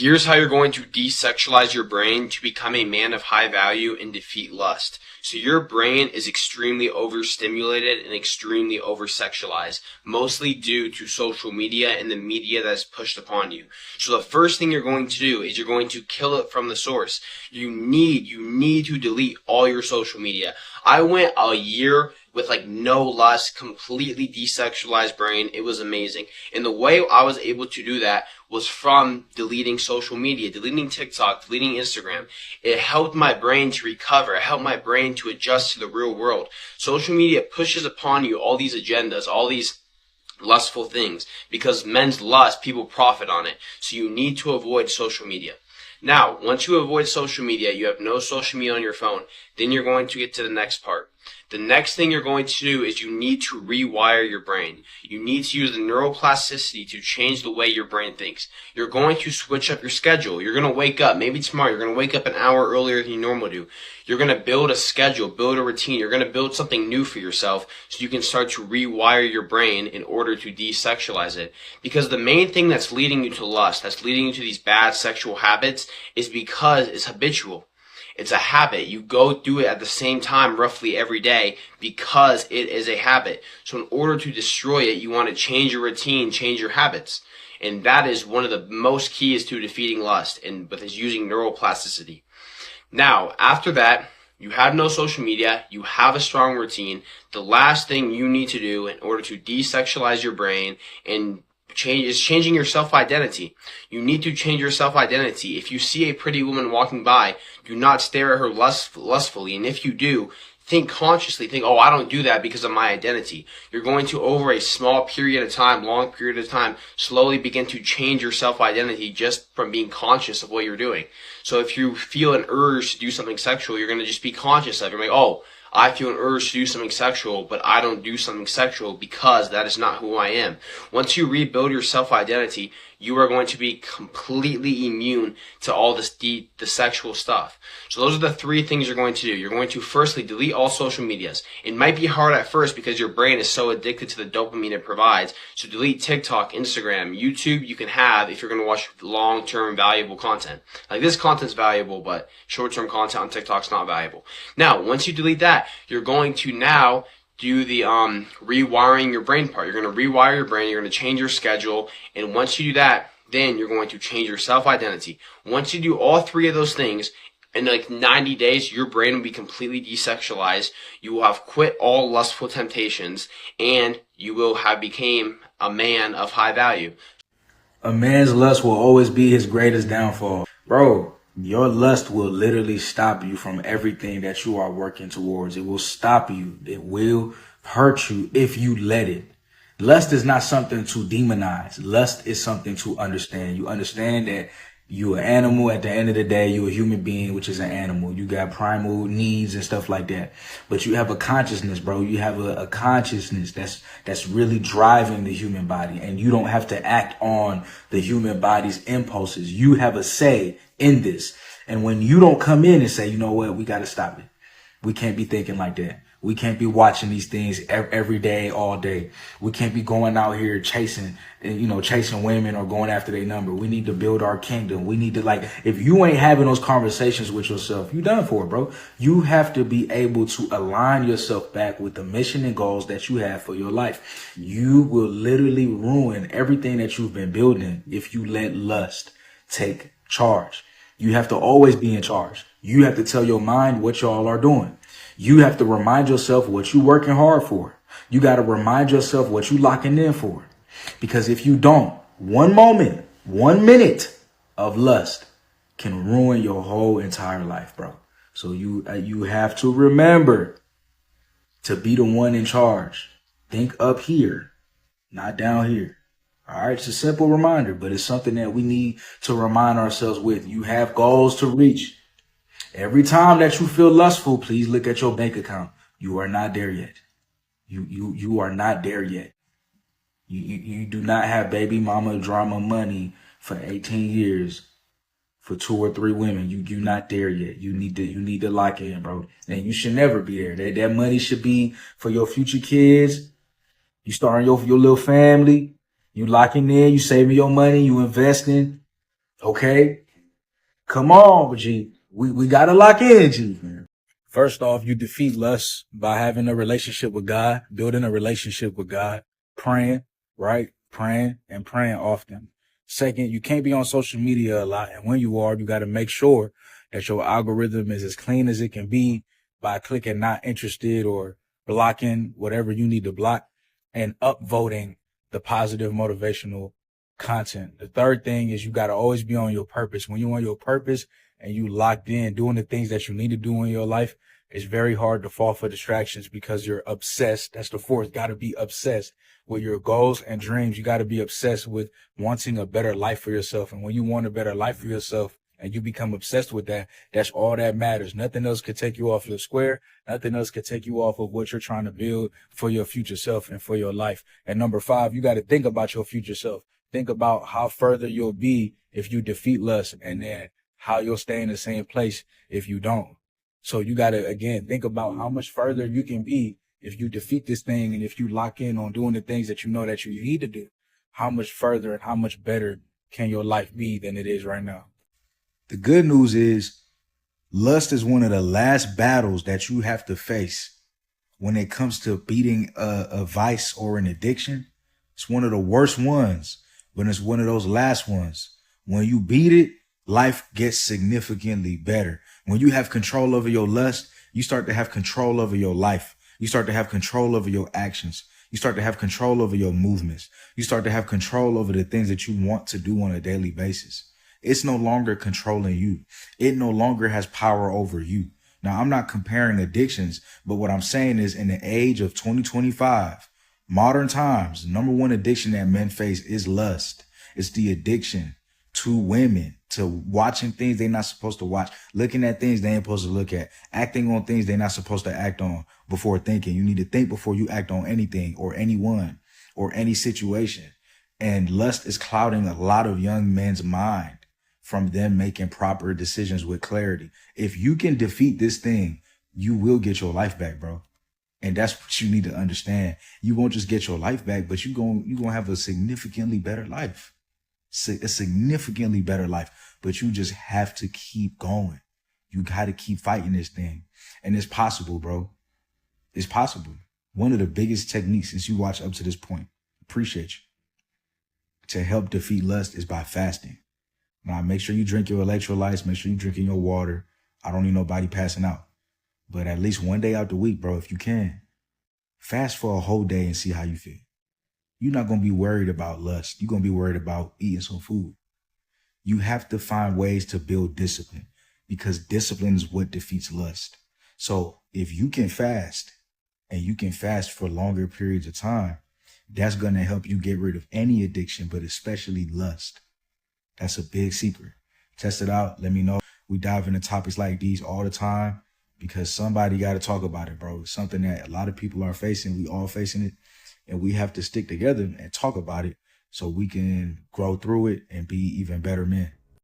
Here's how you're going to desexualize your brain to become a man of high value and defeat lust. So your brain is extremely overstimulated and extremely oversexualized, mostly due to social media and the media that's pushed upon you. So the first thing you're going to do is you're going to kill it from the source. You need to delete all your social media. I went a year with like no lust, completely desexualized brain. It was amazing. And the way I was able to do that was from deleting social media, deleting TikTok, deleting Instagram. It helped my brain to recover. It helped my brain to adjust to the real world. Social media pushes upon you all these agendas, all these lustful things, because men's lust, people profit on it. So you need to avoid social media. Now, once you avoid social media, you have no social media on your phone, then you're going to get to the next part. The next thing you're going to do is you need to rewire your brain. You need to use the neuroplasticity to change the way your brain thinks. You're going to switch up your schedule. You're going to wake up, maybe tomorrow, you're going to wake up an hour earlier than you normally do. You're going to build a schedule, build a routine. You're going to build something new for yourself so you can start to rewire your brain in order to desexualize it. Because the main thing that's leading you to lust, that's leading you to these bad sexual habits, is because it's habitual. It's a habit. You go do it at the same time roughly every day because it is a habit. So in order to destroy it, you want to change your routine, change your habits. And that is one of the most keys to defeating lust, and with is using neuroplasticity. Now, after that, you have no social media, you have a strong routine. The last thing you need to do in order to desexualize your brain and changing your self-identity. You need to change your self-identity. If you see a pretty woman walking by, do not stare at her lustfully. And if you do, think consciously. Think, oh, I don't do that because of my identity. You're going to, over a small period of time, long period of time, slowly begin to change your self-identity just from being conscious of what you're doing. So if you feel an urge to do something sexual, you're going to just be conscious of it. You're like, oh, I feel an urge to do something sexual, but I don't do something sexual because that is not who I am. Once you rebuild your self-identity, you are going to be completely immune to all this the sexual stuff. So those are the three things you're going to do. You're going to firstly delete all social medias. It might be hard at first because your brain is so addicted to the dopamine it provides. So delete TikTok, Instagram, YouTube you can have if you're going to watch long-term valuable content. Like this content's valuable, but short-term content on TikTok's not valuable. Now, once you delete that, you're going to now do the rewiring your brain part. You're going to rewire your brain. You're going to change your schedule. And once you do that, then you're going to change your self-identity. Once you do all three of those things, in like 90 days, your brain will be completely desexualized. You will have quit all lustful temptations, and you will have become a man of high value. A man's lust will always be his greatest downfall. Bro, your lust will literally stop you from everything that you are working towards. It will stop you. It will hurt you if you let it. Lust is not something to demonize. Lust is something to understand. You understand that you're an animal. At the end of the day, you're a human being, which is an animal. You got primal needs and stuff like that. But you have a consciousness, bro. You have a consciousness that's really driving the human body. And you don't have to act on the human body's impulses. You have a say in this. And when you don't come in and say, you know what, we got to stop it. We can't be thinking like that. We can't be watching these things every day, all day. We can't be going out here chasing women or going after their number. We need to build our kingdom. We need to, if you ain't having those conversations with yourself, you done for it, bro. You have to be able to align yourself back with the mission and goals that you have for your life. You will literally ruin everything that you've been building if you let lust take charge. You have to always be in charge. You have to tell your mind what y'all are doing. You have to remind yourself what you're working hard for. You got to remind yourself what you're locking in for. Because if you don't, 1 moment, 1 minute of lust can ruin your whole entire life, bro. So you have to remember to be the one in charge. Think up here, not down here. All right, it's a simple reminder, but it's something that we need to remind ourselves with. You have goals to reach. Every time that you feel lustful, please look at your bank account. You are not there yet. You are not there yet. You do not have baby mama drama money for 18 years for 2 or 3 women. You're not there yet. You need to lock in, bro. And you should never be there. That money should be for your future kids. You starting your little family. You locking in. You saving your money. You investing Okay? Come on, G. We gotta lock in, G, man. First off, you defeat lust by having a relationship with God, building a relationship with God, praying, right? Praying and praying often. Second, you can't be on social media a lot. And when you are, you got to make sure that your algorithm is as clean as it can be by clicking not interested or blocking whatever you need to block and upvoting the positive motivational content. The third thing is you got to always be on your purpose. When you're on your purpose and you locked in doing the things that you need to do in your life, it's very hard to fall for distractions because you're obsessed. That's the fourth. Got to be obsessed with your goals and dreams. You got to be obsessed with wanting a better life for yourself. And when you want a better life for yourself and you become obsessed with that, that's all that matters. Nothing else could take you off your square. Nothing else could take you off of what you're trying to build for your future self and for your life. And number 5, you got to think about your future self. Think about how further you'll be if you defeat lust, and then how you'll stay in the same place if you don't. So you got to, again, think about how much further you can be if you defeat this thing and if you lock in on doing the things that you know that you need to do. How much further and how much better can your life be than it is right now? The good news is lust is one of the last battles that you have to face when it comes to beating a vice or an addiction. It's one of the worst ones, but it's one of those last ones. When you beat it, life gets significantly better. When you have control over your lust, you start to have control over your life. You start to have control over your actions. You start to have control over your movements. You start to have control over the things that you want to do on a daily basis. It's no longer controlling you. It no longer has power over you. Now, I'm not comparing addictions, but what I'm saying is in the age of 2025, modern times, the number one addiction that men face is lust. It's the addiction to women, to watching things they're not supposed to watch, looking at things they ain't supposed to look at, acting on things they're not supposed to act on before thinking. You need to think before you act on anything or anyone or any situation. And lust is clouding a lot of young men's mind from them making proper decisions with clarity. If you can defeat this thing, you will get your life back, bro. And that's what you need to understand. You won't just get your life back, but you're going to have a significantly better life. A significantly better life, but you just have to keep going. You got to keep fighting this thing. And it's possible, bro. It's possible. One of the biggest techniques since you watched up to this point, appreciate you, to help defeat lust is by fasting. Now, make sure you drink your electrolytes. Make sure you're drinking your water. I don't need nobody passing out. But at least one day out the week, bro, if you can, fast for a whole day and see how you feel. You're not going to be worried about lust. You're going to be worried about eating some food. You have to find ways to build discipline because discipline is what defeats lust. So if you can fast and you can fast for longer periods of time, that's going to help you get rid of any addiction, but especially lust. That's a big secret. Test it out. Let me know. We dive into topics like these all the time because somebody got to talk about it, bro. It's something that a lot of people are facing. We all facing it. And we have to stick together and talk about it so we can grow through it and be even better men.